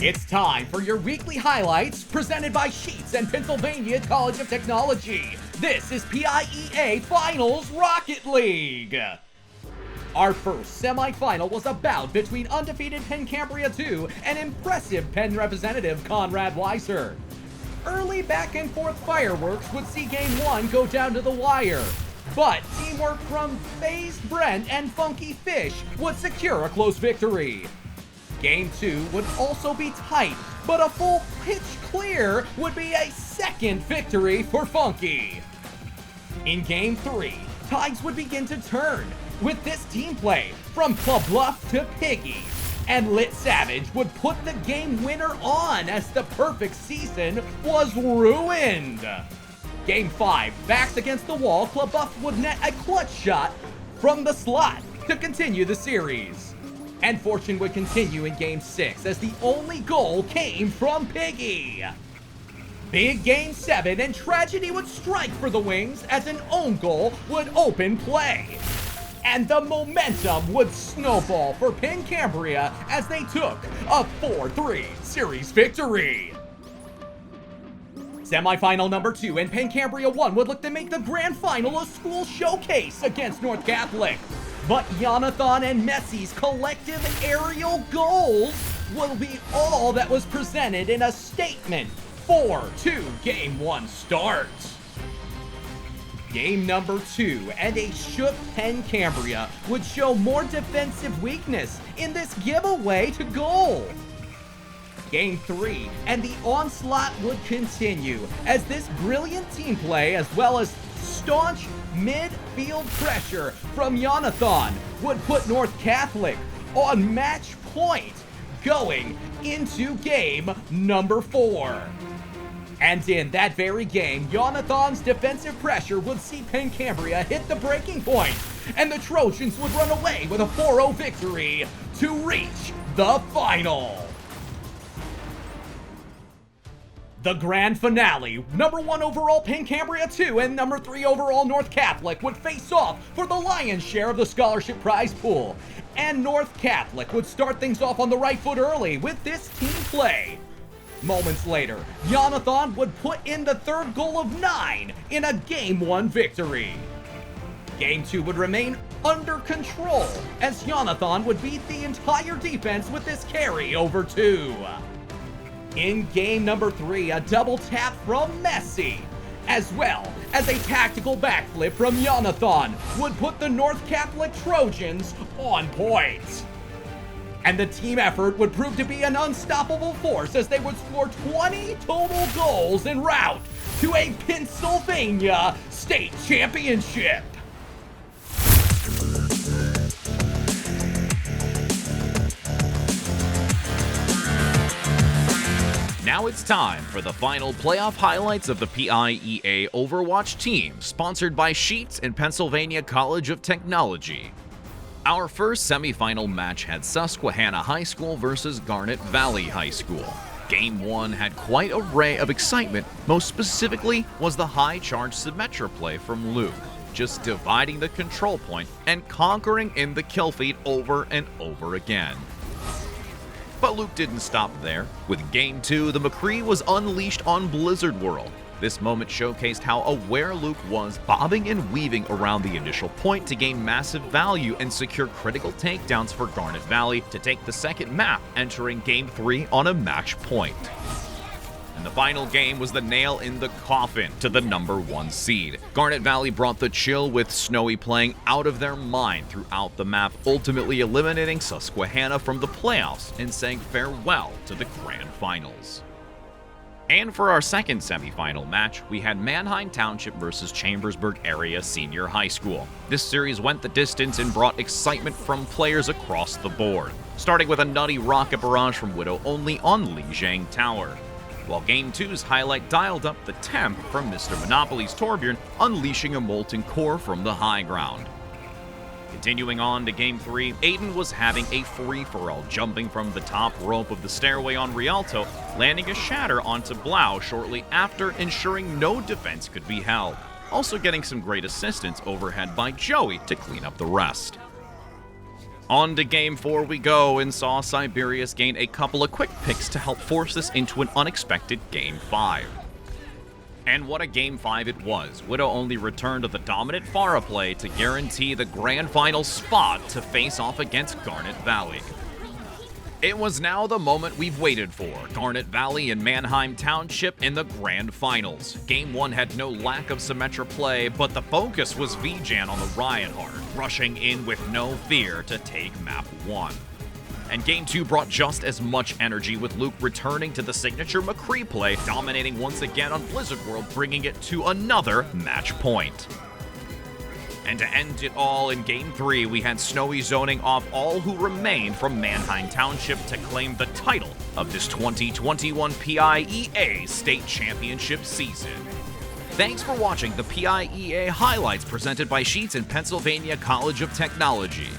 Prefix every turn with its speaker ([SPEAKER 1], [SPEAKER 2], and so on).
[SPEAKER 1] It's time for your weekly highlights presented by Sheets and Pennsylvania College of Technology. This is PIEA Finals Rocket League. Our first semifinal was a bout between undefeated Penn Cambria 2 and impressive Penn representative Conrad Weiser. Early back and forth fireworks would see Game 1 go down to the wire, but teamwork from FaZe Brent and Funky Fish would secure a close victory. Game 2 would also be tight, but a full pitch clear would be a second victory for Funky. In Game 3, tides would begin to turn with this team play from Club Bluff to Piggy, and Lit Savage would put the game winner on as the perfect season was ruined. Game 5, backs against the wall, Club Buff would net a clutch shot from the slot to continue the series. And fortune would continue in Game 6 as the only goal came from Piggy. Big Game 7 and tragedy would strike for the Wings as an own goal would open play. And the momentum would snowball for Penn Cambria as they took a 4-3 series victory. Semifinal number 2 and Penn Cambria 1 would look to make the grand final a school showcase against North Catholic. But Jonathan and Messi's collective aerial goals will be all that was presented in a statement 4-2 Game 1 start. Game number 2 and a shook Penn Cambria would show more defensive weakness in this giveaway to goal. Game 3 and the onslaught would continue as this brilliant team play as well as staunch midfield pressure from Jonathan would put North Catholic on match point going into game number 4. And in that very game, Jonathan's defensive pressure would see Penn Cambria hit the breaking point, and the Trojans would run away with a 4-0 victory to reach the final. The grand finale, number 1 overall Penn Cambria 2 and number 3 overall North Catholic would face off for the lion's share of the scholarship prize pool. And North Catholic would start things off on the right foot early with this team play. Moments later, Jonathan would put in the third goal of 9 in a Game 1 victory. Game 2 would remain under control as Jonathan would beat the entire defense with this carry over 2. In game number 3, a double tap from Messi, as well as a tactical backflip from Jonathan would put the North Catholic Trojans on point. And the team effort would prove to be an unstoppable force as they would score 20 total goals en route to a Pennsylvania state championship.
[SPEAKER 2] Now it's time for the final playoff highlights of the PIEA Overwatch team, sponsored by Sheets and Pennsylvania College of Technology. Our first semifinal match had Susquehanna High School versus Garnet Valley High School. Game 1 had quite an array of excitement, most specifically was the high charge Symmetra play from Luke, just dividing the control point and conquering in the kill feed over and over again. But Luke didn't stop there. With Game 2, the McCree was unleashed on Blizzard World. This moment showcased how aware Luke was, bobbing and weaving around the initial point to gain massive value and secure critical takedowns for Garnet Valley to take the second map, entering Game 3 on a match point. And the final game was the nail in the coffin to the number 1 seed. Garnet Valley brought the chill with Snowy playing out of their mind throughout the map, ultimately eliminating Susquehanna from the playoffs and saying farewell to the grand finals. And for our second semifinal match, we had Manheim Township versus Chambersburg Area Senior High School. This series went the distance and brought excitement from players across the board, starting with a nutty rocket barrage from Widow Only on Lijiang Tower, while Game 2's highlight dialed up the temp from Mr. Monopoly's Torbjorn, unleashing a molten core from the high ground. Continuing on to Game 3, Aiden was having a free-for-all, jumping from the top rope of the stairway on Rialto, landing a shatter onto Blau shortly after, ensuring no defense could be held. Also getting some great assistance overhead by Joey to clean up the rest. On to Game 4 we go, and saw Siberius gain a couple of quick picks to help force this into an unexpected Game 5. And what a Game 5 it was. Widow only returned to the dominant Pharah play to guarantee the grand final spot to face off against Garnet Valley. It was now the moment we've waited for, Garnet Valley and Mannheim Township in the grand finals. Game 1 had no lack of Symmetra play, but the focus was Vjan on the Reinhardt, rushing in with no fear to take map 1. And Game 2 brought just as much energy, with Luke returning to the signature McCree play, dominating once again on Blizzard World, bringing it to another match point. And to end it all, in Game 3, we had Snowy zoning off all who remained from Mannheim Township to claim the title of this 2021 PIEA State Championship season. Thanks for watching the PIEA highlights presented by Sheets and Pennsylvania College of Technology.